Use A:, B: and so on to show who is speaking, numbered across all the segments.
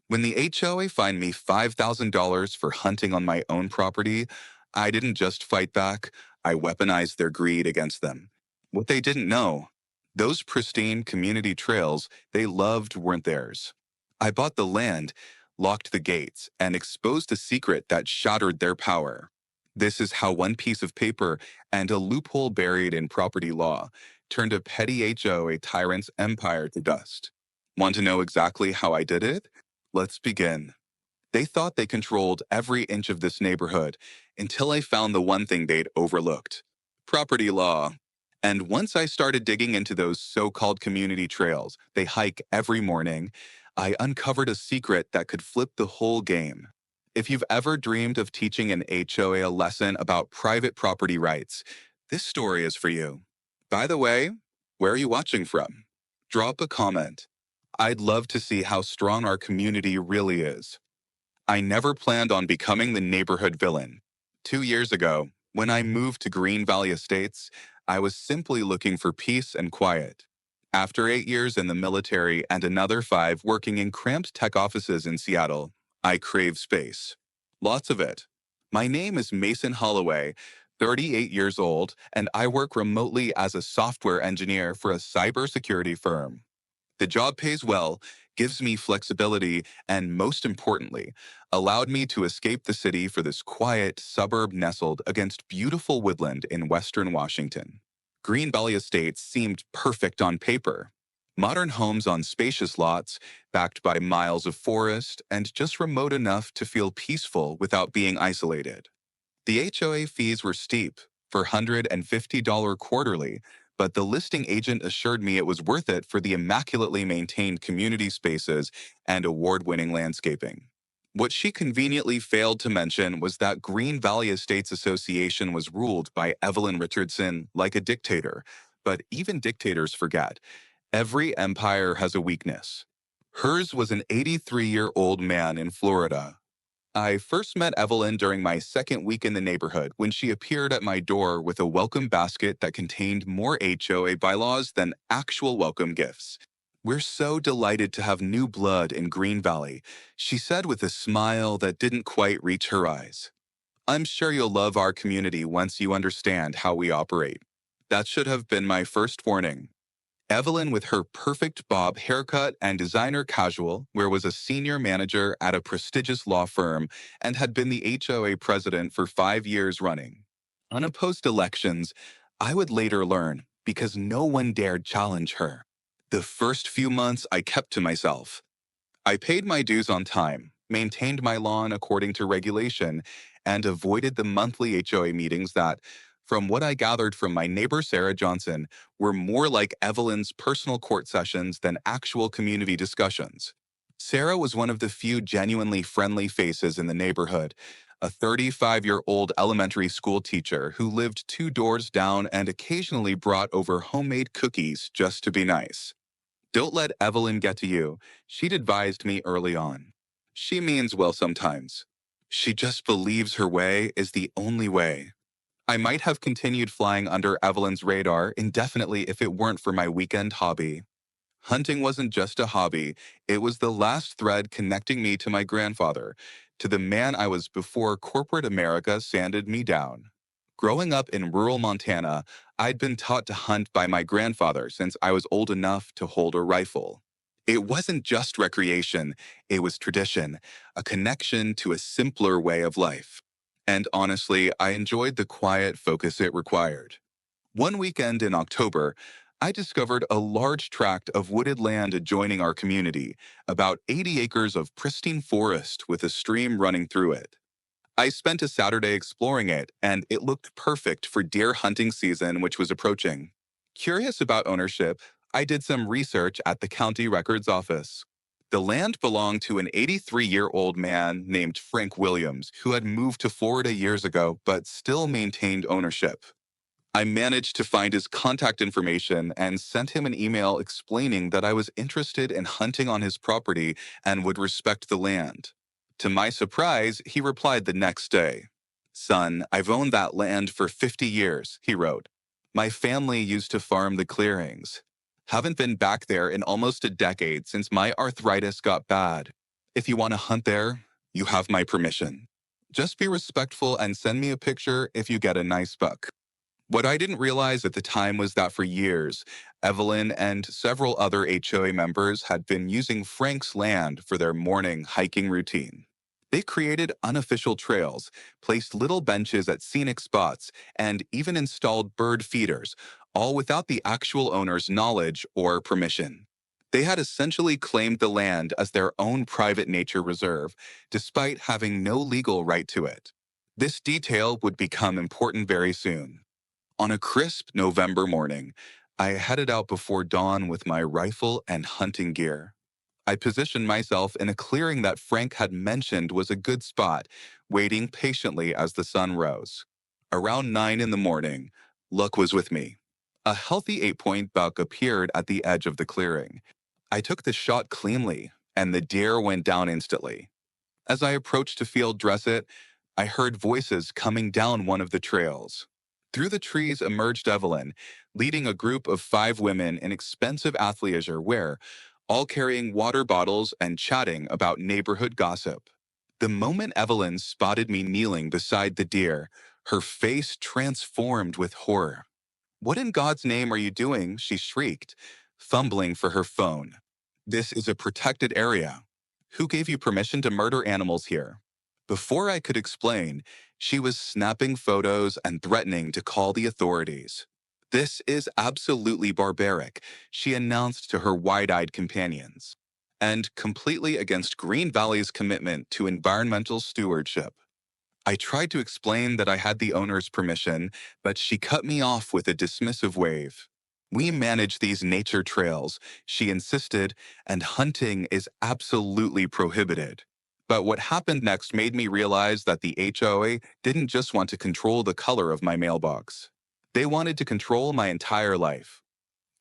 A: When the HOA fined me $5,000 for hunting on my own property, I didn't just fight back, I weaponized their greed against them. What they didn't know, those pristine community trails they loved weren't theirs. I bought the land, locked the gates, and exposed a secret that shattered their power. This is how one piece of paper and a loophole buried in property law turned a petty HOA tyrant's empire to dust. Want to know exactly how I did it? Let's begin. They thought they controlled every inch of this neighborhood until I found the one thing they'd overlooked: property law. And once I started digging into those so called community trails they hike every morning, I uncovered a secret that could flip the whole game. If you've ever dreamed of teaching an HOA a lesson about private property rights, this story is for you. By the way, where are you watching from? Drop a comment. I'd love to see how strong our community really is. I never planned on becoming the neighborhood villain. 2 years ago, when I moved to Green Valley Estates, I was simply looking for peace and quiet. After 8 years in the military and another 5 working in cramped tech offices in Seattle, I crave space. Lots of it. My name is Mason Holloway, 38 years old, and I work remotely as a software engineer for a cybersecurity firm. The job pays well, gives me flexibility, and most importantly, allowed me to escape the city for this quiet suburb nestled against beautiful woodland in western Washington. Green Valley Estates seemed perfect on paper. Modern homes on spacious lots, backed by miles of forest, and just remote enough to feel peaceful without being isolated. The HOA fees were steep, for $150 quarterly, but the listing agent assured me it was worth it for the immaculately maintained community spaces and award-winning landscaping. What she conveniently failed to mention was that Green Valley Estates Association was ruled by Evelyn Richardson like a dictator, but even dictators forget. Every empire has a weakness. Hers was an 83-year-old man in Florida. I first met Evelyn during my second week in the neighborhood when she appeared at my door with a welcome basket that contained more HOA bylaws than actual welcome gifts. "We're so delighted to have new blood in Green Valley," she said with a smile that didn't quite reach her eyes. "I'm sure you'll love our community once you understand how we operate." That should have been my first warning. Evelyn, with her perfect bob haircut and designer casual, where was a senior manager at a prestigious law firm and had been the HOA president for 5 years running. Unopposed elections, I would later learn, because no one dared challenge her. The first few months I kept to myself. I paid my dues on time, maintained my lawn according to regulation, and avoided the monthly HOA meetings that, from what I gathered from my neighbor Sarah Johnson, were more like Evelyn's personal court sessions than actual community discussions. Sarah was one of the few genuinely friendly faces in the neighborhood, a 35-year-old elementary school teacher who lived 2 doors down and occasionally brought over homemade cookies just to be nice. "Don't let Evelyn get to you," she'd advised me early on. "She means well sometimes. She just believes her way is the only way." I might have continued flying under Evelyn's radar indefinitely if it weren't for my weekend hobby. Hunting wasn't just a hobby, it was the last thread connecting me to my grandfather, to the man I was before corporate America sanded me down. Growing up in rural Montana, I'd been taught to hunt by my grandfather since I was old enough to hold a rifle. It wasn't just recreation, it was tradition, a connection to a simpler way of life. And honestly, I enjoyed the quiet focus it required. One weekend in October, I discovered a large tract of wooded land adjoining our community, about 80 acres of pristine forest with a stream running through it. I spent a Saturday exploring it, and it looked perfect for deer hunting season, which was approaching. Curious about ownership, I did some research at the county records office. The land belonged to an 83-year-old man named Frank Williams, who had moved to Florida years ago but still maintained ownership. I managed to find his contact information and sent him an email explaining that I was interested in hunting on his property and would respect the land. To my surprise, he replied the next day. "Son, I've owned that land for 50 years, he wrote. "My family used to farm the clearings. Haven't been back there in almost a decade since my arthritis got bad. If you want to hunt there, you have my permission. Just be respectful and send me a picture if you get a nice buck. What I didn't realize at the time was that for years, Evelyn and several other HOA members had been using Frank's land for their morning hiking routine. They created unofficial trails, placed little benches at scenic spots, and even installed bird feeders, all without the actual owner's knowledge or permission. They had essentially claimed the land as their own private nature reserve, despite having no legal right to it. This detail would become important very soon. On a crisp November morning, I headed out before dawn with my rifle and hunting gear. I positioned myself in a clearing that Frank had mentioned was a good spot, waiting patiently as the sun rose. Around 9 in the morning, luck was with me. A healthy 8-point buck appeared at the edge of the clearing. I took the shot cleanly, and the deer went down instantly. As I approached to field dress it, I heard voices coming down one of the trails. Through the trees emerged Evelyn, leading a group of 5 women in expensive athleisure wear, all carrying water bottles and chatting about neighborhood gossip. The moment Evelyn spotted me kneeling beside the deer, her face transformed with horror. "What in God's name are you doing?" she shrieked, fumbling for her phone. "This is a protected area. Who gave you permission to murder animals here?" Before I could explain, she was snapping photos and threatening to call the authorities. "This is absolutely barbaric," she announced to her wide-eyed companions, and completely against Green Valley's commitment to environmental stewardship. I tried to explain that I had the owner's permission, but she cut me off with a dismissive wave. "We manage these nature trails," she insisted, "and hunting is absolutely prohibited." But what happened next made me realize that the HOA didn't just want to control the color of my mailbox. They wanted to control my entire life.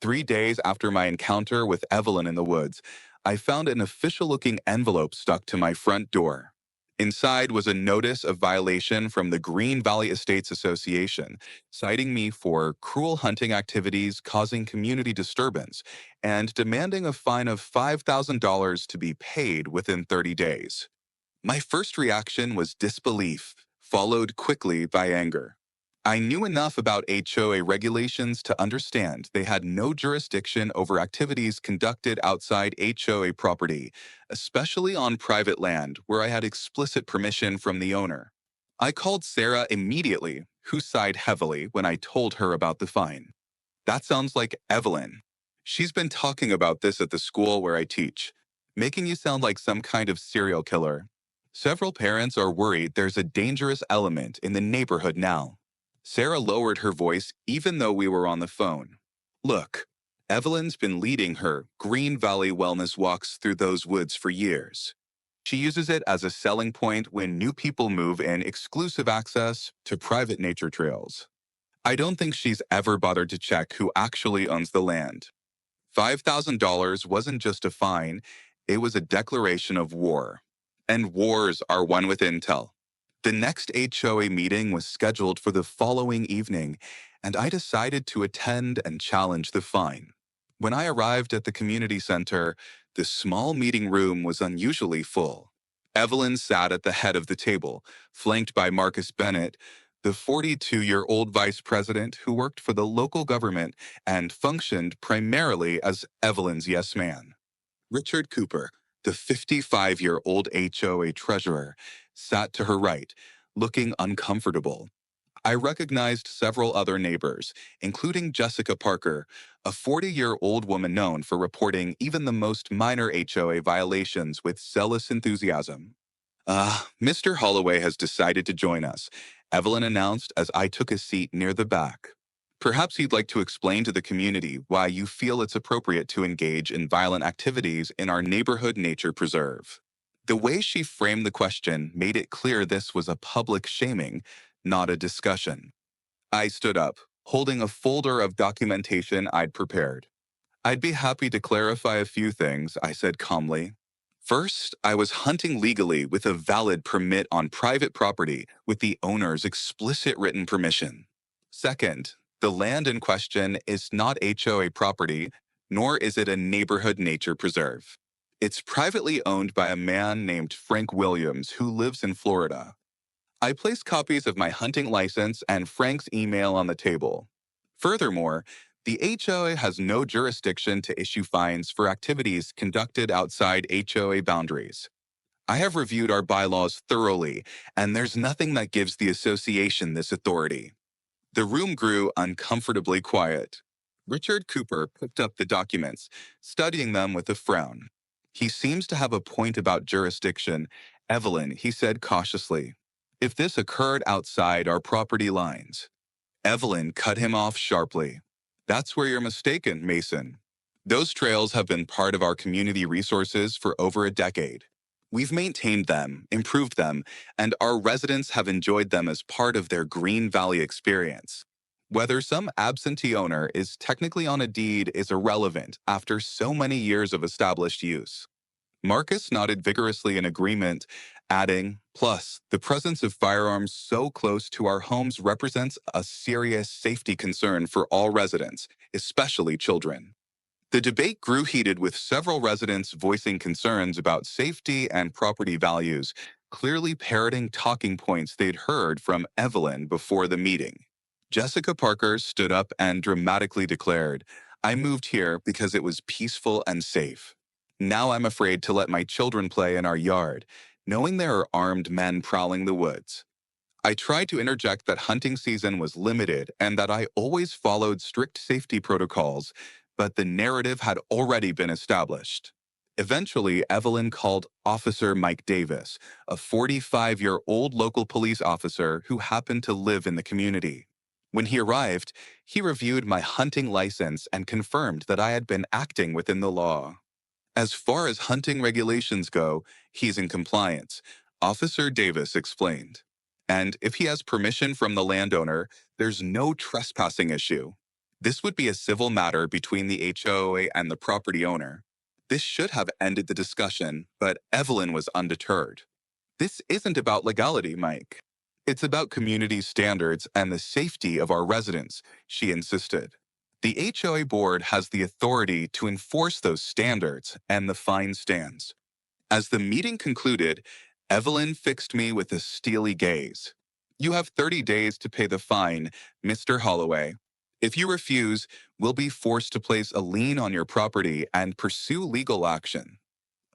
A: 3 days after my encounter with Evelyn in the woods, I found an official-looking envelope stuck to my front door. Inside was a notice of violation from the Green Valley Estates Association, citing me for cruel hunting activities causing community disturbance and demanding a fine of $5,000 to be paid within 30 days. My first reaction was disbelief, followed quickly by anger. I knew enough about HOA regulations to understand they had no jurisdiction over activities conducted outside HOA property, especially on private land where I had explicit permission from the owner. I called Sarah immediately, who sighed heavily when I told her about the fine. "That sounds like Evelyn. She's been talking about this at the school where I teach, making you sound like some kind of serial killer. Several parents are worried there's a dangerous element in the neighborhood now." Sarah lowered her voice even though we were on the phone. "Look, Evelyn's been leading her Green Valley wellness walks through those woods for years. She uses it as a selling point when new people move in exclusive access to private nature trails. I don't think she's ever bothered to check who actually owns the land. $5,000 wasn't just a fine, it was a declaration of war. And wars are won with intel." The next HOA meeting was scheduled for the following evening, and I decided to attend and challenge the fine. When I arrived at the community center, the small meeting room was unusually full. Evelyn sat at the head of the table, flanked by Marcus Bennett, the 42-year-old vice president who worked for the local government and functioned primarily as Evelyn's yes man. Richard Cooper, the 55-year-old HOA treasurer, sat to her right, looking uncomfortable. I recognized several other neighbors, including Jessica Parker, a 40-year-old woman known for reporting even the most minor HOA violations with zealous enthusiasm. Mr. Holloway has decided to join us," Evelyn announced as I took a seat near the back. "Perhaps you'd like to explain to the community why you feel it's appropriate to engage in violent activities in our neighborhood nature preserve." The way she framed the question made it clear this was a public shaming, not a discussion. I stood up, holding a folder of documentation I'd prepared. "I'd be happy to clarify a few things," I said calmly. "First, I was hunting legally with a valid permit on private property with the owner's explicit written permission. Second, the land in question is not HOA property, nor is it a neighborhood nature preserve. It's privately owned by a man named Frank Williams who lives in Florida. I placed copies of my hunting license and Frank's email on the table. Furthermore, the HOA has no jurisdiction to issue fines for activities conducted outside HOA boundaries. I have reviewed our bylaws thoroughly, and there's nothing that gives the association this authority. The room grew uncomfortably quiet. Richard Cooper picked up the documents, studying them with a frown. He seems to have a point about jurisdiction. Evelyn, he said cautiously. If this occurred outside our property lines. Evelyn cut him off sharply. That's where you're mistaken, Mason. Those trails have been part of our community resources for over a decade. We've maintained them, improved them, and our residents have enjoyed them as part of their Green Valley experience. Whether some absentee owner is technically on a deed is irrelevant after so many years of established use. Marcus nodded vigorously in agreement, adding, plus, the presence of firearms so close to our homes represents a serious safety concern for all residents, especially children. The debate grew heated with several residents voicing concerns about safety and property values, clearly parroting talking points they'd heard from Evelyn before the meeting. Jessica Parker stood up and dramatically declared, I moved here because it was peaceful and safe. Now I'm afraid to let my children play in our yard, knowing there are armed men prowling the woods. I tried to interject that hunting season was limited and that I always followed strict safety protocols, but the narrative had already been established. Eventually, Evelyn called Officer Mike Davis, a 45-year-old local police officer who happened to live in the community. When he arrived, he reviewed my hunting license and confirmed that I had been acting within the law. As far as hunting regulations go, he's in compliance, Officer Davis explained. And if he has permission from the landowner, there's no trespassing issue. This would be a civil matter between the HOA and the property owner. This should have ended the discussion, but Evelyn was undeterred. This isn't about legality, Mike. It's about community standards and the safety of our residents, she insisted. The HOA board has the authority to enforce those standards, and the fine stands. As the meeting concluded, Evelyn fixed me with a steely gaze. You have 30 days to pay the fine, Mr. Holloway. If you refuse, we'll be forced to place a lien on your property and pursue legal action.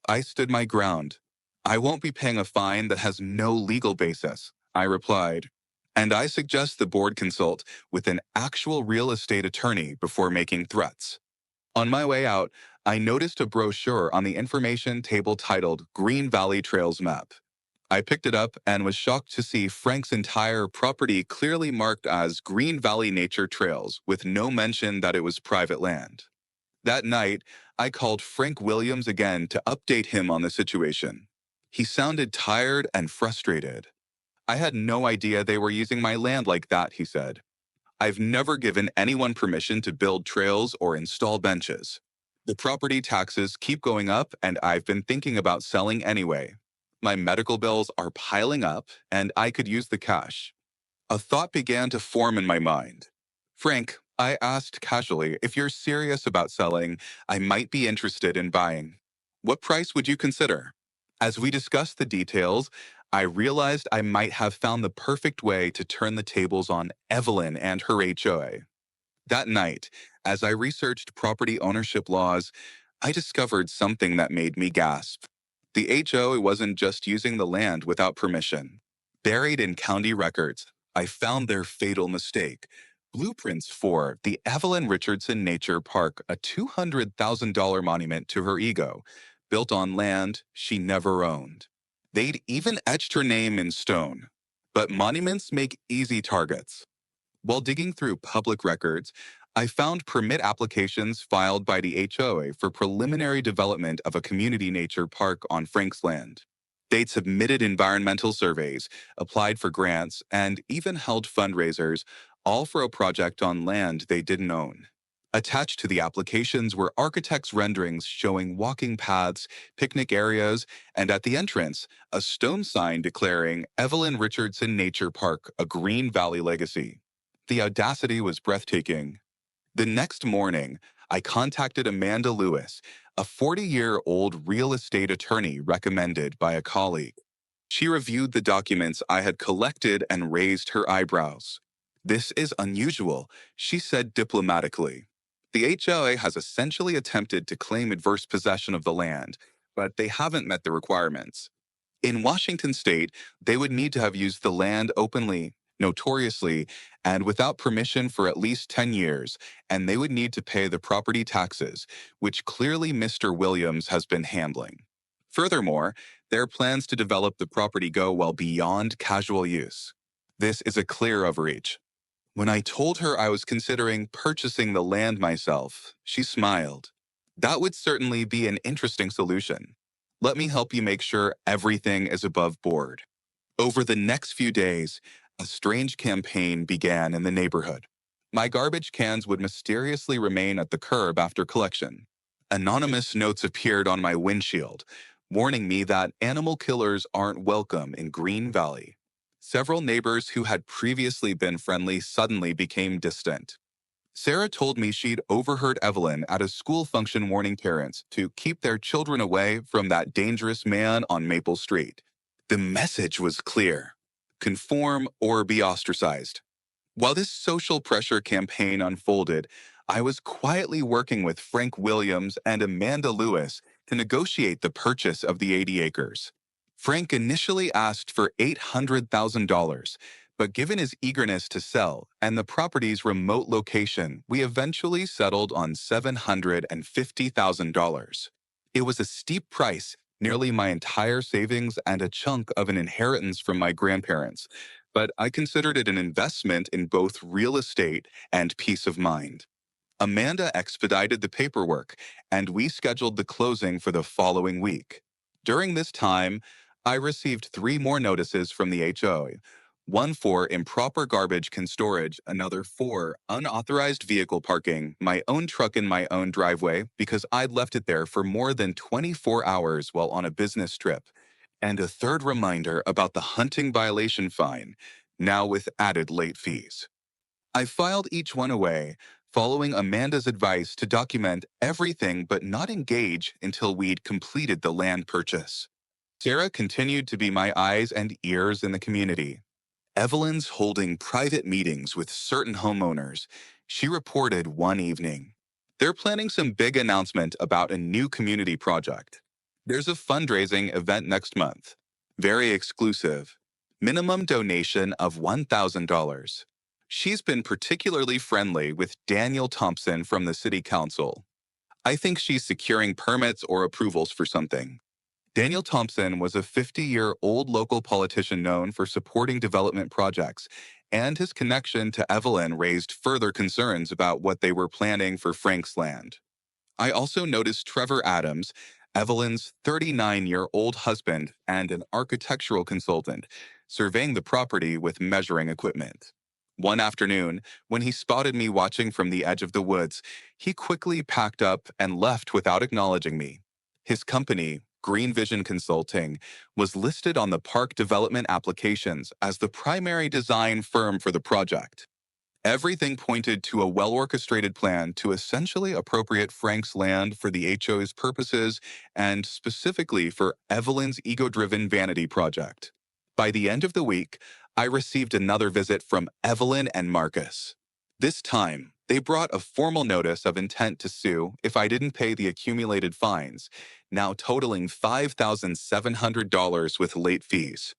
A: I stood my ground. I won't be paying a fine that has no legal basis, I replied. And I suggest the board consult with an actual real estate attorney before making threats. On my way out, I noticed a brochure on the information table titled Green Valley Trails Map. I picked it up and was shocked to see Frank's entire property clearly marked as Green Valley Nature Trails with no mention that it was private land. That night, I called Frank Williams again to update him on the situation. He sounded tired and frustrated. I had no idea they were using my land like that, he said. I've never given anyone permission to build trails or install benches. The property taxes keep going up, and I've been thinking about selling anyway. My medical bills are piling up, and I could use the cash. A thought began to form in my mind. Frank, I asked casually, if you're serious about selling, I might be interested in buying. What price would you consider? As we discussed the details, I realized I might have found the perfect way to turn the tables on Evelyn and her HOA. That night, as I researched property ownership laws, I discovered something that made me gasp. The HOA wasn't just using the land without permission. Buried in county records, I found their fatal mistake. Blueprints for the Evelyn Richardson Nature Park, a $200,000 monument to her ego, built on land she never owned. They'd even etched her name in stone. But monuments make easy targets. While digging through public records, I found permit applications filed by the HOA for preliminary development of a community nature park on Frank's land. They'd submitted environmental surveys, applied for grants, and even held fundraisers, all for a project on land they didn't own. Attached to the applications were architects' renderings showing walking paths, picnic areas, and at the entrance, a stone sign declaring Evelyn Richardson Nature Park, a Green Valley legacy. The audacity was breathtaking. The next morning, I contacted Amanda Lewis, a 40-year-old real estate attorney recommended by a colleague. She reviewed the documents I had collected and raised her eyebrows. "This is unusual," she said diplomatically. "The HOA has essentially attempted to claim adverse possession of the land, but they haven't met the requirements. In Washington state, they would need to have used the land openly, notoriously, and without permission for at least 10 years, and they would need to pay the property taxes, which clearly Mr. Williams has been handling. Furthermore, their plans to develop the property go well beyond casual use. This is a clear overreach." When I told her I was considering purchasing the land myself, she smiled. "That would certainly be an interesting solution. Let me help you make sure everything is above board." Over the next few days, a strange campaign began in the neighborhood. My garbage cans would mysteriously remain at the curb after collection. Anonymous notes appeared on my windshield, warning me that animal killers aren't welcome in Green Valley. Several neighbors who had previously been friendly suddenly became distant. Sarah told me she'd overheard Evelyn at a school function warning parents to keep their children away from that dangerous man on Maple Street. The message was clear: conform or be ostracized. While this social pressure campaign unfolded, I was quietly working with Frank Williams and Amanda Lewis to negotiate the purchase of the 80 acres. Frank initially asked for $800,000, but given his eagerness to sell and the property's remote location, we eventually settled on $750,000. It was a steep price, nearly my entire savings and a chunk of an inheritance from my grandparents, but I considered it an investment in both real estate and peace of mind. Amanda expedited the paperwork, and we scheduled the closing for the following week. During this time, I received 3 more notices from the HOA: one for improper garbage can storage, another for unauthorized vehicle parking, my own truck in my own driveway because I'd left it there for more than 24 hours while on a business trip, and a third reminder about the hunting violation fine, now with added late fees. I filed each one away, following Amanda's advice to document everything but not engage until we'd completed the land purchase. Sarah continued to be my eyes and ears in the community. Evelyn's holding private meetings with certain homeowners. She reported one evening: "They're planning some big announcement about a new community project. There's a fundraising event next month. Very exclusive. Minimum donation of $1,000. She's been particularly friendly with Daniel Thompson from the city council. I think she's securing permits or approvals for something." Daniel Thompson was a 50-year-old local politician known for supporting development projects, and his connection to Evelyn raised further concerns about what they were planning for Frank's land. I also noticed Trevor Adams, Evelyn's 39-year-old husband and an architectural consultant, surveying the property with measuring equipment. One afternoon, when he spotted me watching from the edge of the woods, he quickly packed up and left without acknowledging me. His company, Green Vision Consulting, was listed on the park development applications as the primary design firm for the project. Everything pointed to a well-orchestrated plan to essentially appropriate Frank's land for the HO's purposes and specifically for Evelyn's ego-driven vanity project. By the end of the week, I received another visit from Evelyn and Marcus. This time, they brought a formal notice of intent to sue if I didn't pay the accumulated fines, now totaling $5,700 with late fees.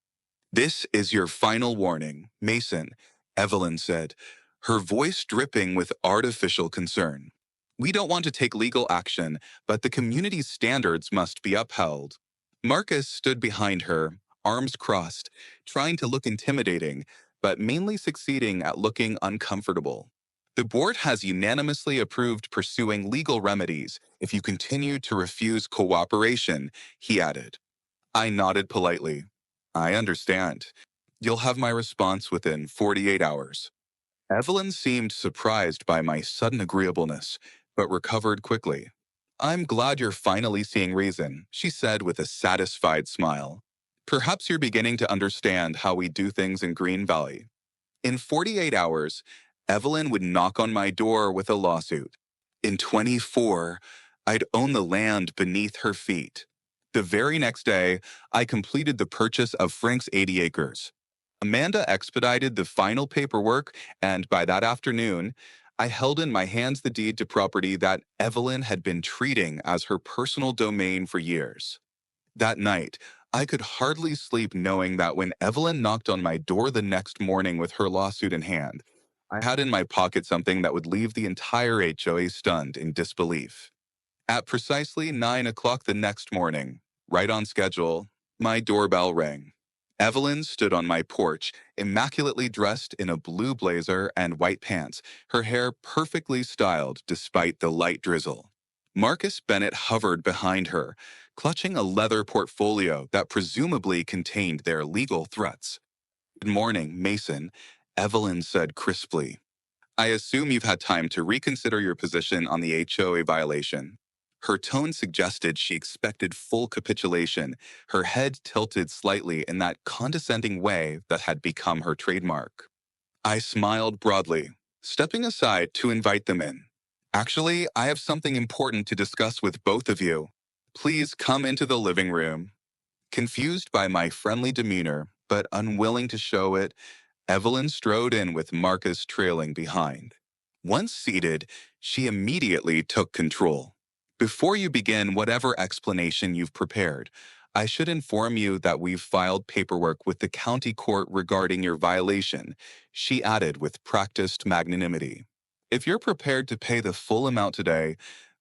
A: "This is your final warning, Mason," Evelyn said, her voice dripping with artificial concern. "We don't want to take legal action, but the community's standards must be upheld." Marcus stood behind her, arms crossed, trying to look intimidating, but mainly succeeding at looking uncomfortable. "The board has unanimously approved pursuing legal remedies if you continue to refuse cooperation," he added. I nodded politely. "I understand. You'll have my response within 48 hours. Evelyn seemed surprised by my sudden agreeableness, but recovered quickly. "I'm glad you're finally seeing reason," she said with a satisfied smile. "Perhaps you're beginning to understand how we do things in Green Valley." In 48 hours, Evelyn would knock on my door with a lawsuit. In 24, I'd own the land beneath her feet. The very next day, I completed the purchase of Frank's 80 acres. Amanda expedited the final paperwork, and by that afternoon, I held in my hands the deed to property that Evelyn had been treating as her personal domain for years. That night, I could hardly sleep knowing that when Evelyn knocked on my door the next morning with her lawsuit in hand, I had in my pocket something that would leave the entire HOA stunned in disbelief. At precisely 9 o'clock the next morning, right on schedule, my doorbell rang. Evelyn stood on my porch, immaculately dressed in a blue blazer and white pants, her hair perfectly styled despite the light drizzle. Marcus Bennett hovered behind her, clutching a leather portfolio that presumably contained their legal threats. "Good morning, Mason," Evelyn said crisply. "I assume you've had time to reconsider your position on the HOA violation." Her tone suggested she expected full capitulation, her head tilted slightly in that condescending way that had become her trademark. I smiled broadly, stepping aside to invite them in. "Actually, I have something important to discuss with both of you. Please come into the living room." Confused by my friendly demeanor, but unwilling to show it, Evelyn strode in with Marcus trailing behind. Once seated, she immediately took control. "Before you begin whatever explanation you've prepared, I should inform you that we've filed paperwork with the county court regarding your violation," she added with practiced magnanimity. "If you're prepared to pay the full amount today,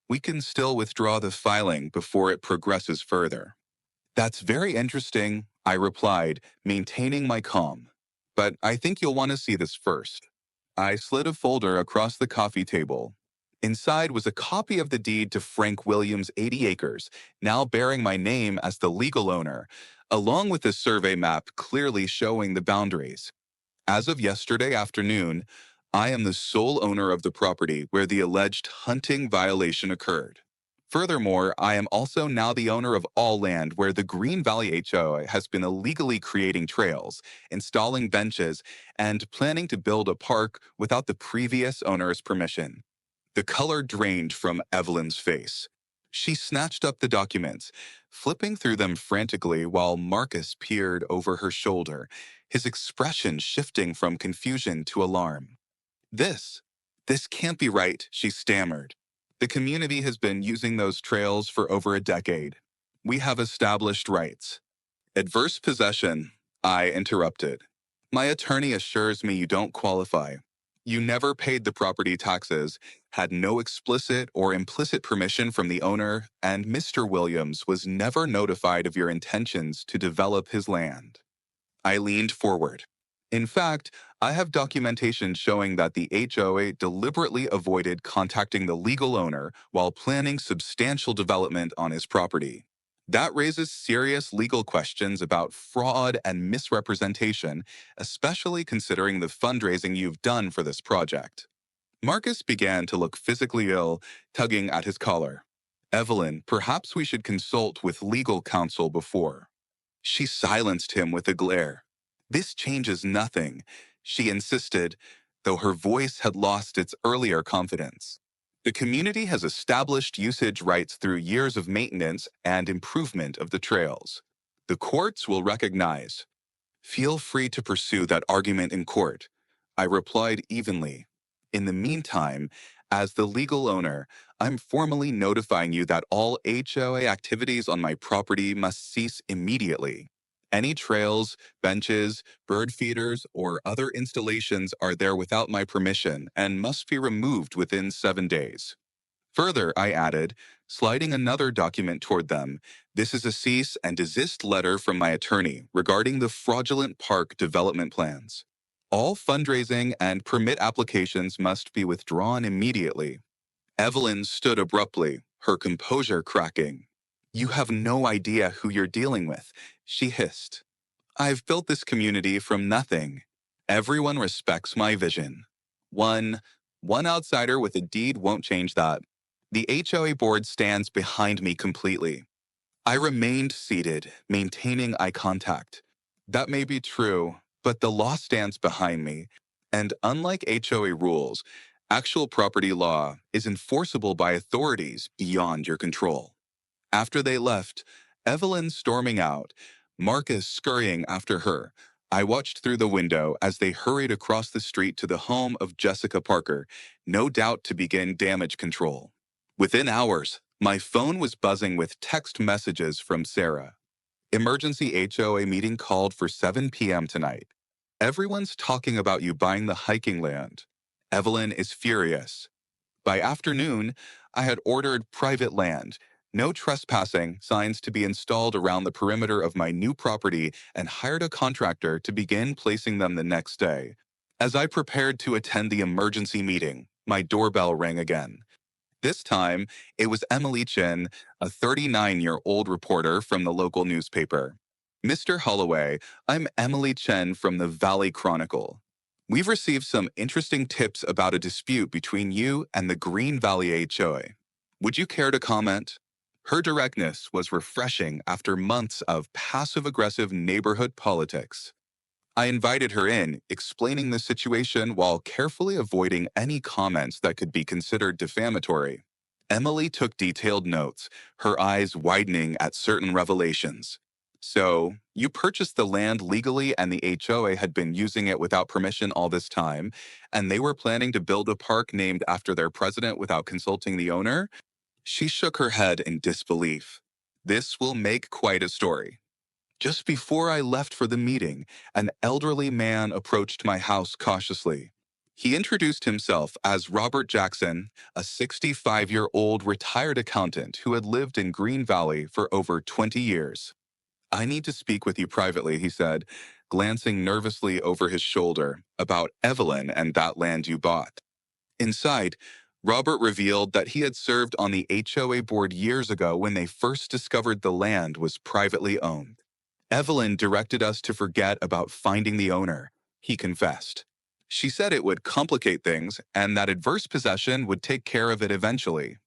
A: we can still withdraw the filing before it progresses further." "That's very interesting," I replied, maintaining my calm. "But I think you'll want to see this first." I slid a folder across the coffee table. Inside was a copy of the deed to Frank Williams' 80 acres, now bearing my name as the legal owner, along with a survey map clearly showing the boundaries. As of yesterday afternoon, I am the sole owner of the property where the alleged hunting violation occurred. Furthermore, I am also now the owner of all land where the Green Valley HOA has been illegally creating trails, installing benches, and planning to build a park without the previous owner's permission. The color drained from Evelyn's face. She snatched up the documents, flipping through them frantically while Marcus peered over her shoulder, his expression shifting from confusion to alarm. This, this can't be right," she stammered. "The community has been using those trails for over a decade. We have established rights." "Adverse possession," I interrupted. "My attorney assures me you don't qualify. You never paid the property taxes, had no explicit or implicit permission from the owner, and Mr. Williams was never notified of your intentions to develop his land." I leaned forward. "In fact, I have documentation showing that the HOA deliberately avoided contacting the legal owner while planning substantial development on his property. That raises serious legal questions about fraud and misrepresentation, especially considering the fundraising you've done for this project." Marcus began to look physically ill, tugging at his collar. "Evelyn, perhaps we should consult with legal counsel before." She silenced him with a glare. "This changes nothing," she insisted, though her voice had lost its earlier confidence. "The community has established usage rights through years of maintenance and improvement of the trails. The courts will recognize." "Feel free to pursue that argument in court," I replied evenly. "In the meantime, as the legal owner, I'm formally notifying you that all HOA activities on my property must cease immediately. Any trails, benches, bird feeders, or other installations are there without my permission and must be removed within 7 days." Further, I added, sliding another document toward them, "This is a cease and desist letter from my attorney regarding the fraudulent park development plans. All fundraising and permit applications must be withdrawn immediately." Evelyn stood abruptly, her composure cracking. "You have no idea who you're dealing with," she hissed. "I've built this community from nothing. Everyone respects my vision. One, one outsider with a deed won't change that. The HOA board stands behind me completely." I remained seated, maintaining eye contact. "That may be true, but the law stands behind me. And unlike HOA rules, Actual property law is enforceable by authorities beyond your control. After they left, Evelyn storming out, Marcus scurrying after her, I watched through the window as they hurried across the street to the home of Jessica Parker, no doubt to begin damage control. Within hours, my phone was buzzing with text messages from Sarah. Emergency HOA meeting called for 7 p.m. tonight. Everyone's talking about you buying the hiking land. Evelyn is furious. By afternoon, I had ordered private land, no trespassing signs to be installed around the perimeter of my new property, and hired a contractor to begin placing them the next day. As I prepared to attend the emergency meeting, my doorbell rang again. This time, it was Emily Chen, a 39-year-old reporter from the local newspaper. Mr. Holloway, I'm Emily Chen from the Valley Chronicle. We've received some interesting tips about a dispute between you and the Green Valley HOA. Would you care to comment? Her directness was refreshing after months of passive-aggressive neighborhood politics. I invited her in, explaining the situation while carefully avoiding any comments that could be considered defamatory. Emily took detailed notes, her eyes widening at certain revelations. So, you purchased the land legally and the HOA had been using it without permission all this time, and they were planning to build a park named after their president without consulting the owner? She shook her head in disbelief. This will make quite a story. Just before I left for the meeting, an elderly man approached my house cautiously. He introduced himself as Robert Jackson, a 65-year-old retired accountant who had lived in Green Valley for over 20 years. I need to speak with you privately, he said, glancing nervously over his shoulder about Evelyn and that land you bought. Inside, Robert revealed that he had served on the HOA board years ago when they first discovered the land was privately owned. Evelyn directed us to forget about finding the owner, he confessed. She said it would complicate things and that adverse possession would take care of it eventually.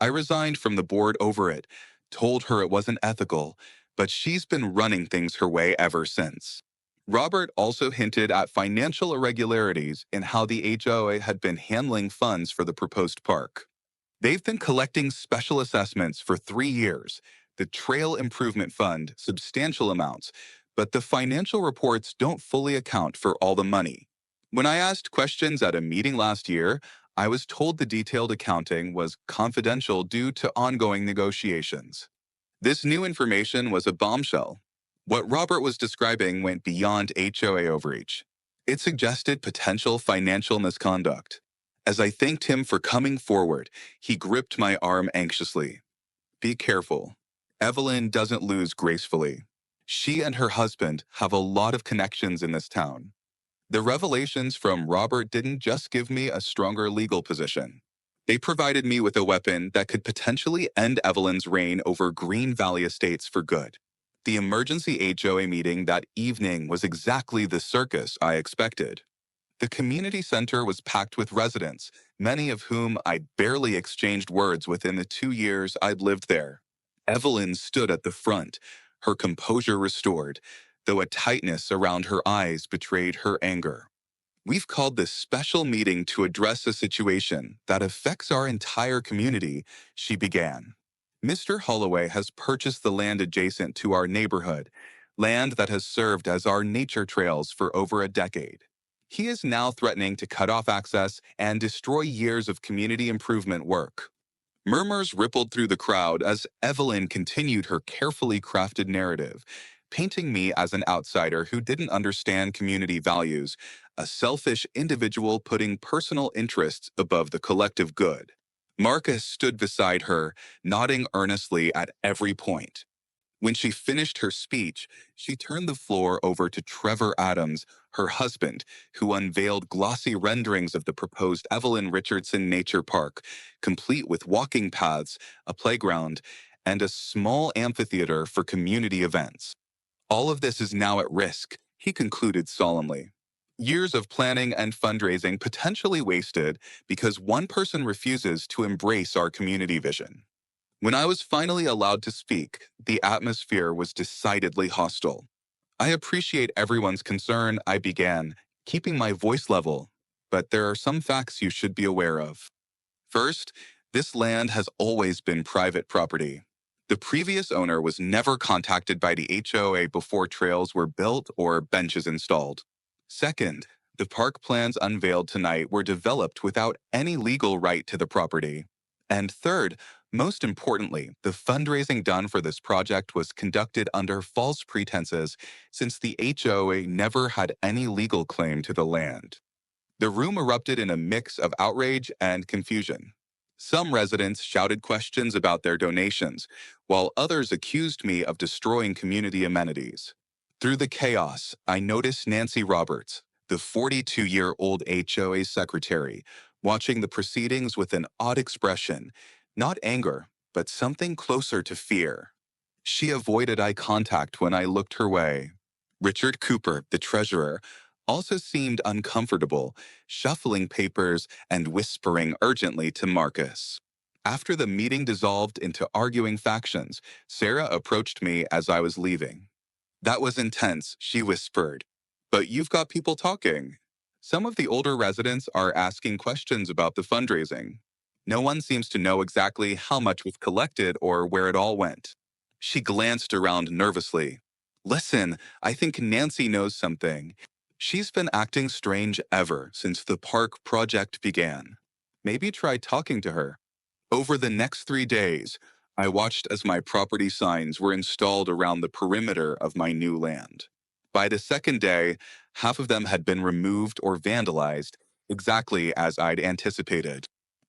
A: I resigned from the board over it, told her it wasn't ethical, but she's been running things her way ever since. Robert also hinted at financial irregularities in how the HOA had been handling funds for the proposed park. They've been collecting special assessments for 3 years, the Trail Improvement Fund, substantial amounts, but the financial reports don't fully account for all the money. When I asked questions at a meeting last year, I was told the detailed accounting was confidential due to ongoing negotiations. This new information was a bombshell. What Robert was describing went beyond HOA overreach. It suggested potential financial misconduct. As I thanked him for coming forward, he gripped my arm anxiously. Be careful. Evelyn doesn't lose gracefully. She and her husband have a lot of connections in this town. The revelations from Robert didn't just give me a stronger legal position. They provided me with a weapon that could potentially end Evelyn's reign over Green Valley Estates for good. The emergency HOA meeting that evening was exactly the circus I expected. The community center was packed with residents, many of whom I'd barely exchanged words within the 2 years I'd lived there. Evelyn stood at the front, her composure restored, though a tightness around her eyes betrayed her anger. We've called this special meeting to address a situation that affects our entire community, she began. Mr. Holloway has purchased the land adjacent to our neighborhood, land that has served as our nature trails for over a decade. He is now threatening to cut off access and destroy years of community improvement work. Murmurs rippled through the crowd as Evelyn continued her carefully crafted narrative, painting me as an outsider who didn't understand community values, a selfish individual putting personal interests above the collective good. Marcus stood beside her, nodding earnestly at every point. When she finished her speech, she turned the floor over to Trevor Adams, her husband, who unveiled glossy renderings of the proposed Evelyn Richardson Nature Park, complete with walking paths, a playground, and a small amphitheater for community events. All of this is now at risk, he concluded solemnly. Years of planning and fundraising potentially wasted because one person refuses to embrace our community vision. When I was finally allowed to speak, the atmosphere was decidedly hostile. I appreciate everyone's concern, I began, keeping my voice level. but there are some facts you should be aware of. First, this land has always been private property. The previous owner was never contacted by the HOA before trails were built or benches installed. Second, the park plans unveiled tonight were developed without any legal right to the property. And third, most importantly, the fundraising done for this project was conducted under false pretenses since the HOA never had any legal claim to the land. The room erupted in a mix of outrage and confusion. Some residents shouted questions about their donations, while others accused me of destroying community amenities. Through the chaos, I noticed Nancy Roberts, the 42-year-old HOA secretary, watching the proceedings with an odd expression, not anger, but something closer to fear. She avoided eye contact when I looked her way. Richard Cooper, the treasurer, also seemed uncomfortable, shuffling papers and whispering urgently to Marcus. After the meeting dissolved into arguing factions, Sarah approached me as I was leaving. "That was intense," she whispered. "But you've got people talking." Some of the older residents are asking questions about the fundraising. No one seems to know exactly how much was collected or where it all went. She glanced around nervously. "Listen, I think Nancy knows something. She's been acting strange ever since the park project began. Maybe try talking to her." Over the next 3 days, I watched as my property signs were installed around the perimeter of my new land. By the second day, half of them had been removed or vandalized, exactly as I'd anticipated.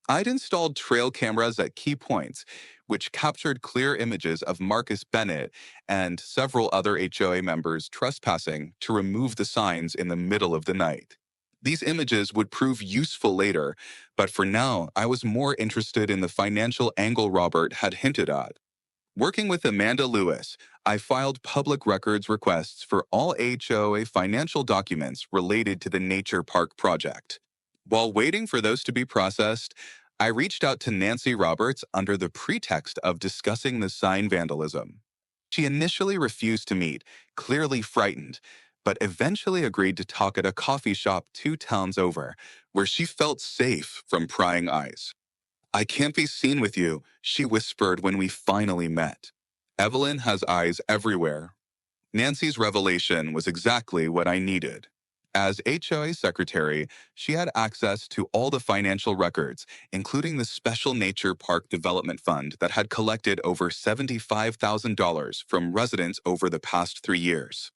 A: I'd installed trail cameras at key points, which captured clear images of Marcus Bennett and several other HOA members trespassing to remove the signs in the middle of the night. These images would prove useful later, but for now, I was more interested in the financial angle Robert had hinted at. Working with Amanda Lewis, I filed public records requests for all HOA financial documents related to the Nature Park project. While waiting for those to be processed, I reached out to Nancy Roberts under the pretext of discussing the sign vandalism. She initially refused to meet, clearly frightened, but eventually agreed to talk at a coffee shop 2 towns over, where she felt safe from prying eyes. "I can't be seen with you," she whispered when we finally met. "Evelyn has eyes everywhere." Nancy's revelation was exactly what I needed. As HOA secretary, she had access to all the financial records, including the Special Nature Park Development Fund that had collected over $75,000 from residents over the past 3 years.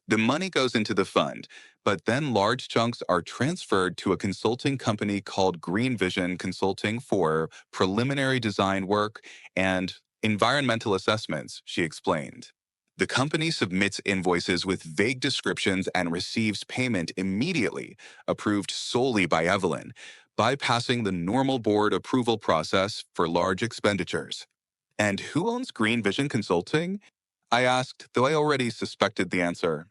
A: The money goes into the fund, but then large chunks are transferred to a consulting company called Green Vision Consulting for preliminary design work and environmental assessments, she explained. The company submits invoices with vague descriptions and receives payment immediately, approved solely by Evelyn, bypassing the normal board approval process for large expenditures. "And who owns Green Vision Consulting?" I asked, though I already suspected the answer.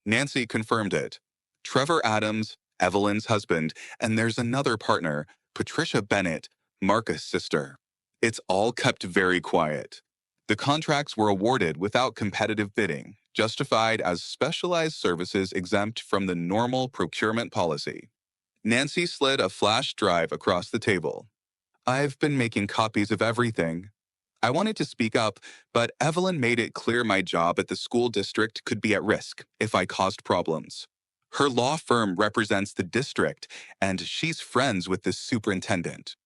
A: Nancy confirmed it. "Trevor Adams, Evelyn's husband, and there's another partner, Patricia Bennett, Marcus' sister. It's all kept very quiet. The contracts were awarded without competitive bidding, justified as specialized services exempt from the normal procurement policy." Nancy slid a flash drive across the table. "I've been making copies of everything." I wanted to speak up, but Evelyn made it clear my job at the school district could be at risk if I caused problems. Her law firm represents the district, and she's friends with the superintendent.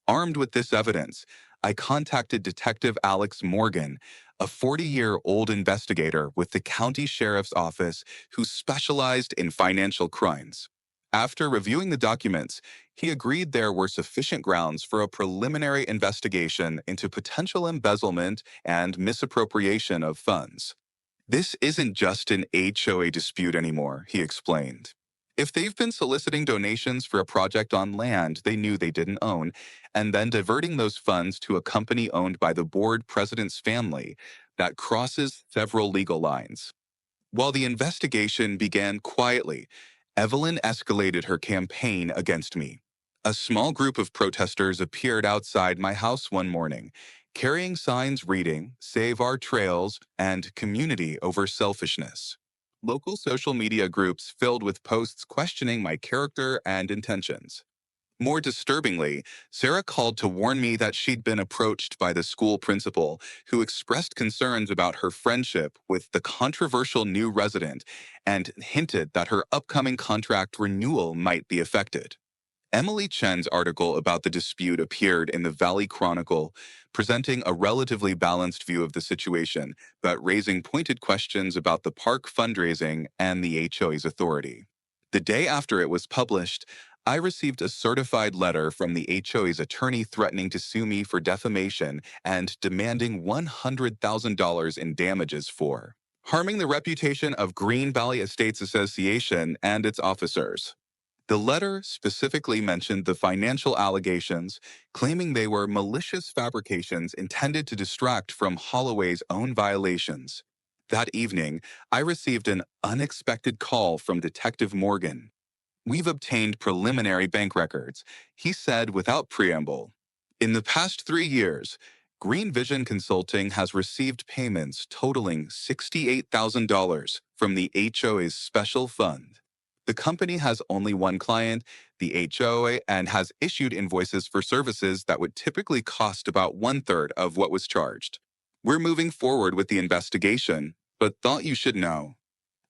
A: Armed with this evidence, I contacted Detective Alex Morgan, a 40-year-old investigator with the county sheriff's office who specialized in financial crimes. After reviewing the documents, he agreed there were sufficient grounds for a preliminary investigation into potential embezzlement and misappropriation of funds. "This isn't just an HOA dispute anymore," he explained. "If they've been soliciting donations for a project on land they knew they didn't own, and then diverting those funds to a company owned by the board president's family, that crosses several legal lines." While the investigation began quietly, Evelyn escalated her campaign against me. A small group of protesters appeared outside my house one morning, carrying signs reading, "Save our trails" and "Community over selfishness." local social media groups filled with posts questioning my character and intentions. More disturbingly, Sarah called to warn me that she'd been approached by the school principal, who expressed concerns about her friendship with the controversial new resident and hinted that her upcoming contract renewal might be affected. Emily Chen's article about the dispute appeared in the Valley Chronicle, presenting a relatively balanced view of the situation, but raising pointed questions about the park fundraising and the HOA's authority. The day after it was published, I received a certified letter from the HOA's attorney threatening to sue me for defamation and demanding $100,000 in damages for harming the reputation of Green Valley Estates Association and its officers. The letter specifically mentioned the financial allegations, claiming they were malicious fabrications intended to distract from Holloway's own violations. That evening, I received an unexpected call from Detective Morgan. "We've obtained preliminary bank records," he said without preamble. "In the past 3 years, Green Vision Consulting has received payments totaling $68,000 from the HOA's special fund. The company has only one client, the HOA, and has issued invoices for services that would typically cost about one-third of what was charged. We're moving forward with the investigation, but thought you should know."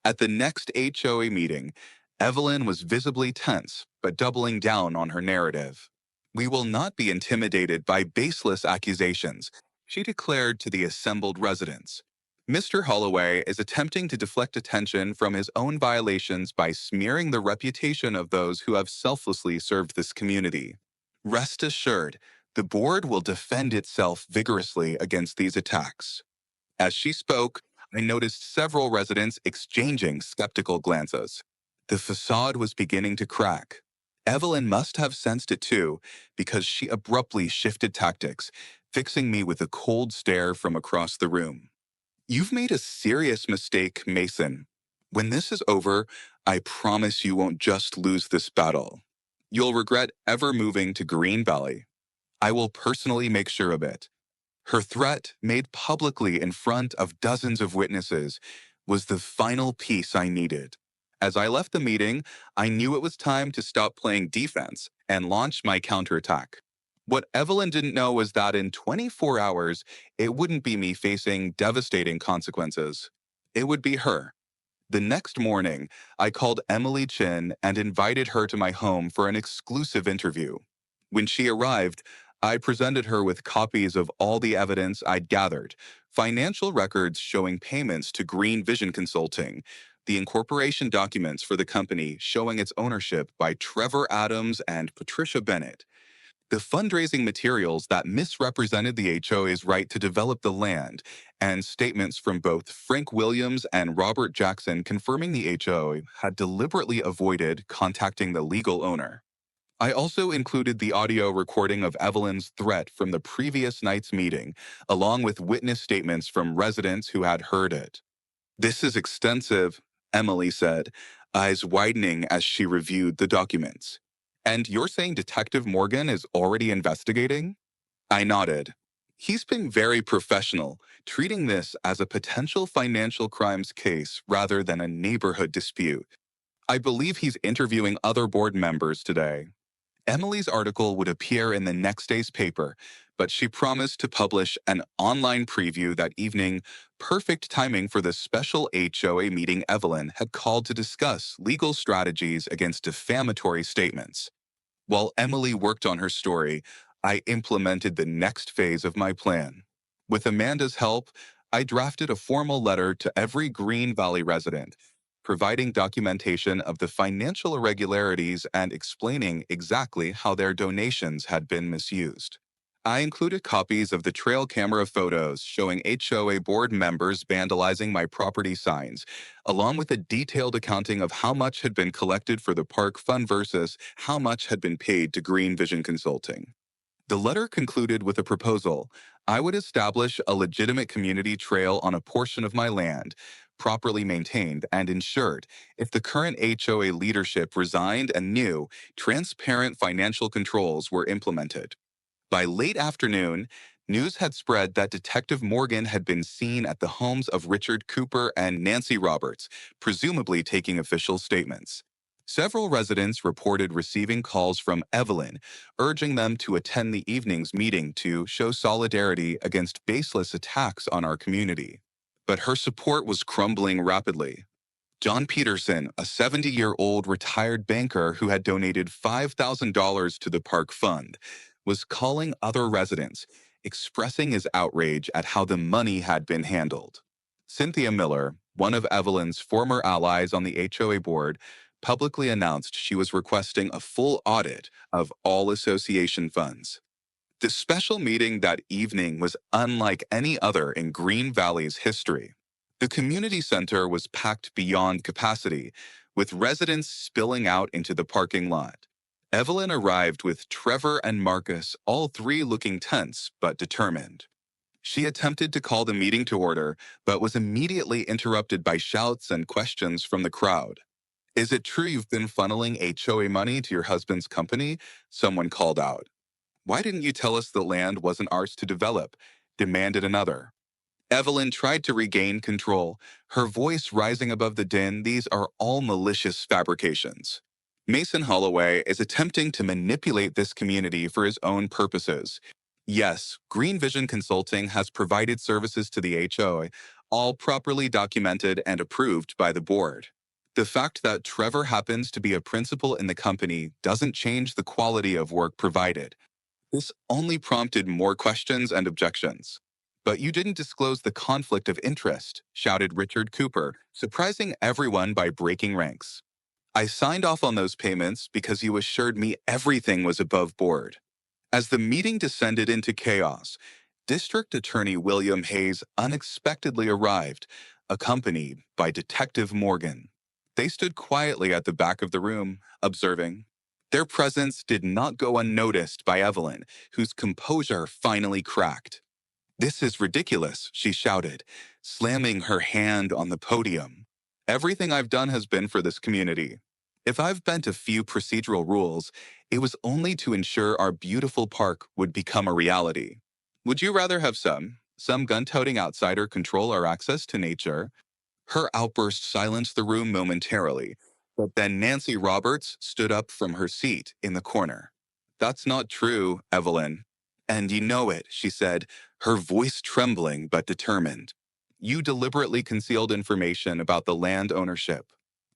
A: At the next HOA meeting, Evelyn was visibly tense, but doubling down on her narrative. "We will not be intimidated by baseless accusations," she declared to the assembled residents. "Mr. Holloway is attempting to deflect attention from his own violations by smearing the reputation of those who have selflessly served this community. Rest assured, the board will defend itself vigorously against these attacks." As she spoke, I noticed several residents exchanging skeptical glances. The facade was beginning to crack. Evelyn must have sensed it too, because she abruptly shifted tactics, fixing me with a cold stare from across the room. "You've made a serious mistake, Mason. When this is over, I promise you won't just lose this battle. You'll regret ever moving to Green Valley. I will personally make sure of it." Her threat, made publicly in front of dozens of witnesses, was the final piece I needed. As I left the meeting, I knew it was time to stop playing defense and launch my counterattack. What Evelyn didn't know was that in 24 hours, it wouldn't be me facing devastating consequences. It would be her. The next morning, I called Emily Chin and invited her to my home for an exclusive interview. When she arrived, I presented her with copies of all the evidence I'd gathered, financial records showing payments to Green Vision Consulting, the incorporation documents for the company showing its ownership by Trevor Adams and Patricia Bennett, the fundraising materials that misrepresented the HOA's right to develop the land, and statements from both Frank Williams and Robert Jackson confirming the HOA had deliberately avoided contacting the legal owner. I also included the audio recording of Evelyn's threat from the previous night's meeting, along with witness statements from residents who had heard it. "This is extensive," Emily said, eyes widening as she reviewed the documents. "And you're saying Detective Morgan is already investigating?" I nodded. "He's been very professional, treating this as a potential financial crimes case rather than a neighborhood dispute. I believe he's interviewing other board members today." Emily's article would appear in the next day's paper, but she promised to publish an online preview that evening, perfect timing for the special HOA meeting Evelyn had called to discuss legal strategies against defamatory statements. While Emily worked on her story, I implemented the next phase of my plan. With Amanda's help, I drafted a formal letter to every Green Valley resident, providing documentation of the financial irregularities and explaining exactly how their donations had been misused. I included copies of the trail camera photos showing HOA board members vandalizing my property signs, along with a detailed accounting of how much had been collected for the park fund versus how much had been paid to Green Vision Consulting. The letter concluded with a proposal. I would establish a legitimate community trail on a portion of my land, properly maintained and insured, if the current HOA leadership resigned and new, transparent financial controls were implemented. By late afternoon, News had spread that Detective Morgan had been seen at the homes of Richard Cooper and Nancy Roberts, presumably taking official statements. Several residents reported receiving calls from Evelyn, urging them to attend the evening's meeting to show solidarity against baseless attacks on our community. But her support was crumbling rapidly. John Peterson, a 70-year-old retired banker who had donated $5,000 to the park fund, was calling other residents, expressing his outrage at how the money had been handled. Cynthia Miller, one of Evelyn's former allies on the HOA board, publicly announced she was requesting a full audit of all association funds. The special meeting that evening was unlike any other in Green Valley's history. The community center was packed beyond capacity, with residents spilling out into the parking lot. Evelyn arrived with Trevor and Marcus, all three looking tense but determined. She attempted to call the meeting to order, but was immediately interrupted by shouts and questions from the crowd. "Is it true you've been funneling HOA money to your husband's company?" Someone called out. "Why didn't you tell us the land wasn't ours to develop?" demanded another. Evelyn tried to regain control, her voice rising above the din. "These are all malicious fabrications. Mason Holloway is attempting to manipulate this community for his own purposes. Yes, Green Vision Consulting has provided services to the HOA, all properly documented and approved by the board. The fact that Trevor happens to be a principal in the company doesn't change the quality of work provided. This only prompted more questions and objections. But you didn't disclose the conflict of interest," shouted Richard Cooper, surprising everyone by breaking ranks. "I signed off on those payments because you assured me everything was above board." As the meeting descended into chaos, District Attorney William Hayes unexpectedly arrived, accompanied by Detective Morgan. They stood quietly at the back of the room, observing. Their presence did not go unnoticed by Evelyn, whose composure finally cracked. "This is ridiculous," she shouted, slamming her hand on the podium. "Everything I've done has been for this community. If I've bent a few procedural rules, it was only to ensure our beautiful park would become a reality. Would you rather have some gun-toting outsider control our access to nature?" Her outburst silenced the room momentarily, but then Nancy Roberts stood up from her seat in the corner. "That's not true, Evelyn. And you know it," she said, her voice trembling but determined. "You deliberately concealed information about the land ownership.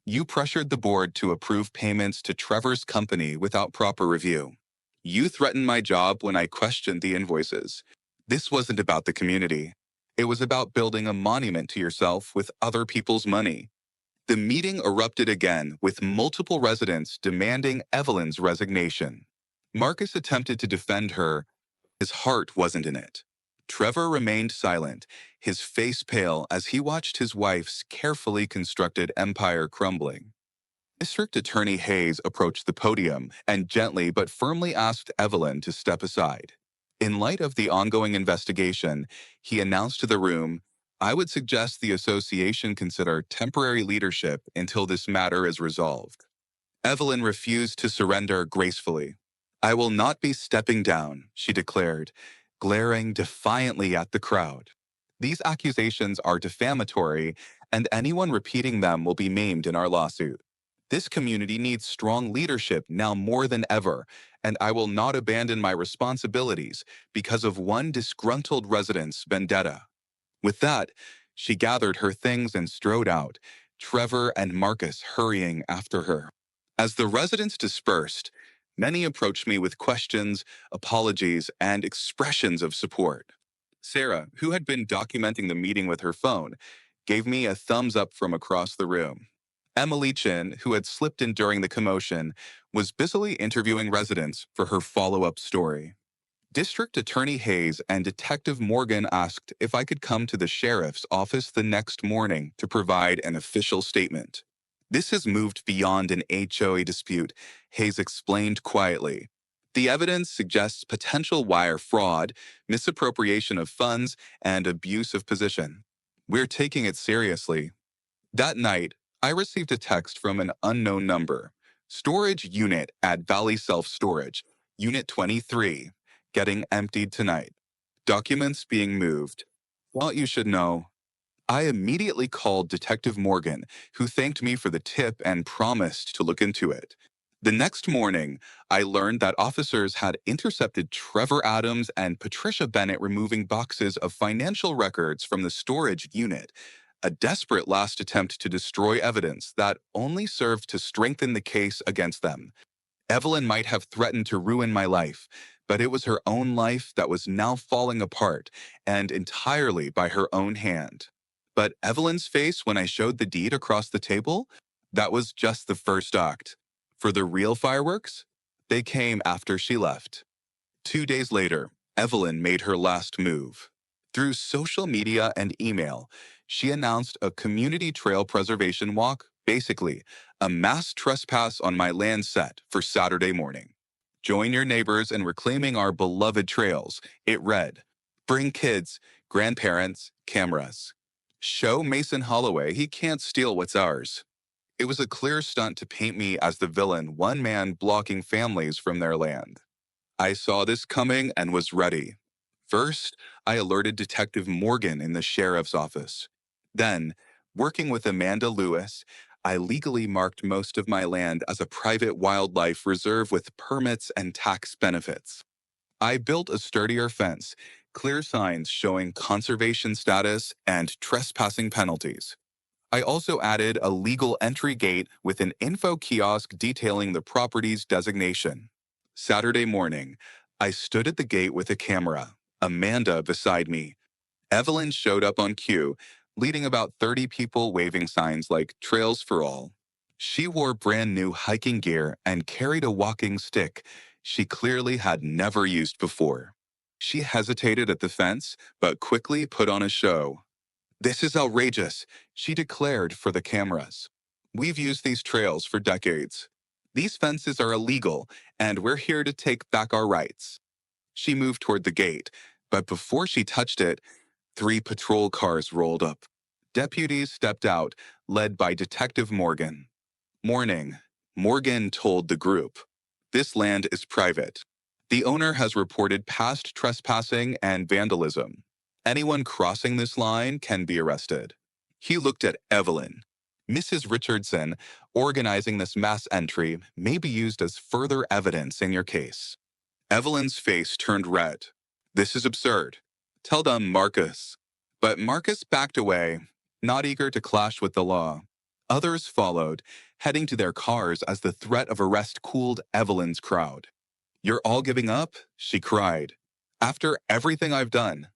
A: You pressured the board to approve payments to Trevor's company without proper review. You threatened my job when I questioned the invoices. This wasn't about the community. It was about building a monument to yourself with other people's money." The meeting erupted again, with multiple residents demanding Evelyn's resignation. Marcus attempted to defend her. His heart wasn't in it. Trevor remained silent, his face pale as he watched his wife's carefully constructed empire crumbling. District Attorney Hayes approached the podium and gently but firmly asked Evelyn to step aside. In light of the ongoing investigation, he announced to the room, "I would suggest the association consider temporary leadership until this matter is resolved." Evelyn refused to surrender gracefully. "I will not be stepping down," she declared, glaring defiantly at the crowd. "These accusations are defamatory, and anyone repeating them will be maimed in our lawsuit. This community needs strong leadership now more than ever, and I will not abandon my responsibilities because of one disgruntled resident's vendetta." With that, she gathered her things and strode out, Trevor and Marcus hurrying after her. As the residents dispersed, many approached me with questions, apologies, and expressions of support. Sarah, who had been documenting the meeting with her phone, gave me a thumbs up from across the room. Emily Chin, who had slipped in during the commotion, was busily interviewing residents for her follow-up story. District Attorney Hayes and Detective Morgan asked if I could come to the sheriff's office the next morning to provide an official statement. "This has moved beyond an HOA dispute," Hayes explained quietly. "The evidence suggests potential wire fraud, misappropriation of funds, and abuse of position. We're taking it seriously." That night, I received a text from an unknown number. "Storage unit at Valley Self Storage, Unit 23, getting emptied tonight." Documents being moved. Thought you should know. I immediately called Detective Morgan, who thanked me for the tip and promised to look into it. The next morning, I learned that officers had intercepted Trevor Adams and Patricia Bennett removing boxes of financial records from the storage unit, a desperate last attempt to destroy evidence that only served to strengthen the case against them. Evelyn might have threatened to ruin my life, but it was her own life that was now falling apart, and entirely by her own hand. But Evelyn's face when I showed the deed across the table, that was just the first act. For the real fireworks, they came after she left. 2 days later, Evelyn made her last move. Through social media and email, she announced a community trail preservation walk, basically, a mass trespass on my land set for Saturday morning. Join your neighbors in reclaiming our beloved trails, it read. Bring kids, grandparents, cameras. Show Mason Holloway he can't steal what's ours. It was a clear stunt to paint me as the villain, one man blocking families from their land. I saw this coming and was ready. First, I alerted Detective Morgan in the sheriff's office. Then, working with Amanda Lewis, I legally marked most of my land as a private wildlife reserve with permits and tax benefits. I built a sturdier fence, clear signs showing conservation status and trespassing penalties. I also added a legal entry gate with an info kiosk detailing the property's designation. Saturday morning, I stood at the gate with a camera, Amanda beside me. Evelyn showed up on cue, leading about 30 people waving signs like Trails for All. She wore brand new hiking gear and carried a walking stick she clearly had never used before. She hesitated at the fence, but quickly put on a show. This is outrageous, she declared for the cameras. We've used these trails for decades. These fences are illegal, and we're here to take back our rights. She moved toward the gate, but before she touched it, 3 patrol cars rolled up. Deputies stepped out, led by Detective Morgan. Morning, Morgan told the group. This land is private. The owner has reported past trespassing and vandalism. Anyone crossing this line can be arrested. He looked at Evelyn. Mrs. Richardson, organizing this mass entry may be used as further evidence in your case. Evelyn's face turned red. This is absurd. Tell them Marcus. But Marcus backed away, not eager to clash with the law. Others followed, heading to their cars as the threat of arrest cooled Evelyn's crowd. You're all giving up? She cried. After everything I've done.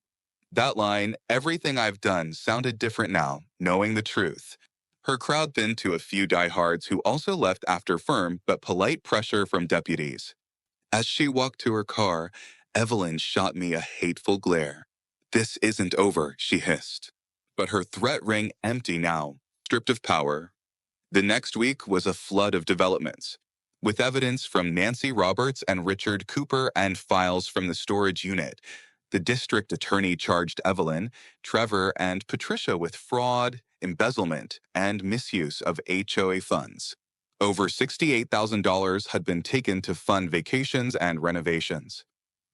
A: That line, everything I've done, sounded different now, knowing the truth. Her crowd thinned to a few diehards who also left after firm but polite pressure from deputies. As she walked to her car, Evelyn shot me a hateful glare. This isn't over, she hissed. But her threat rang empty now, stripped of power. The next week was a flood of developments, with evidence from Nancy Roberts and Richard Cooper and files from the storage unit. The district attorney charged Evelyn, Trevor, and Patricia with fraud, embezzlement, and misuse of HOA funds. Over $68,000 had been taken to fund vacations and renovations.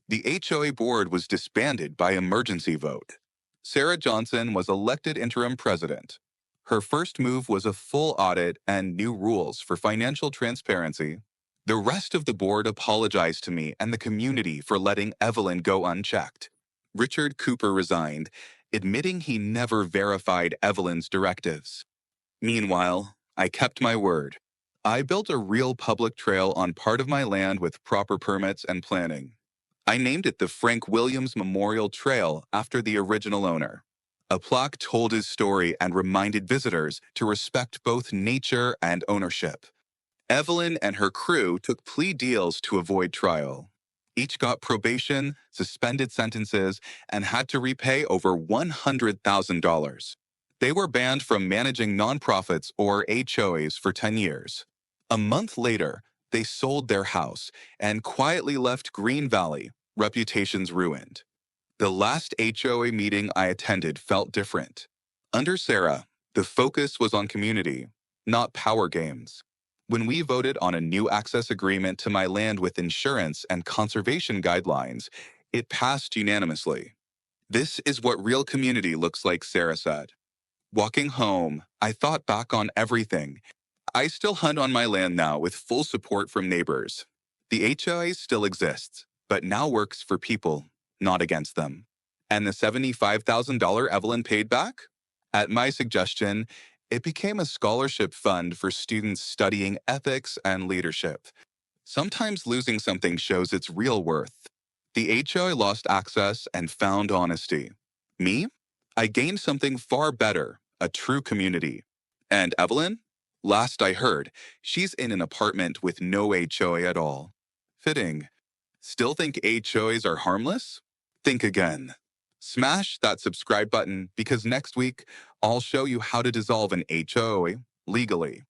A: The HOA board was disbanded by emergency vote. Sarah Johnson was elected interim president. Her first move was a full audit and new rules for financial transparency. The rest of the board apologized to me and the community for letting Evelyn go unchecked. Richard Cooper resigned, admitting he never verified Evelyn's directives. Meanwhile, I kept my word. I built a real public trail on part of my land with proper permits and planning. I named it the Frank Williams Memorial Trail after the original owner. A plaque told his story and reminded visitors to respect both nature and ownership. Evelyn and her crew took plea deals to avoid trial. Each got probation, suspended sentences, and had to repay over $100,000. They were banned from managing nonprofits or HOAs for 10 years. A month later, they sold their house and quietly left Green Valley, reputations ruined. The last HOA meeting I attended felt different. Under Sarah, the focus was on community, not power games. When we voted on a new access agreement to my land with insurance and conservation guidelines, it passed unanimously. This is what real community looks like, Sarah said. Walking home, I thought back on everything. I still hunt on my land now with full support from neighbors. The HOA still exists, but now works for people, not against them. And the $75,000 Evelyn paid back? At my suggestion, it became a scholarship fund for students studying ethics and leadership. Sometimes losing something shows its real worth. The HOA lost access and found honesty. Me? I gained something far better, a true community. And Evelyn? Last I heard, she's in an apartment with no HOA at all. Fitting. Still think HOAs are harmless? Think again. Smash that subscribe button because next week I'll show you how to dissolve an HOA legally.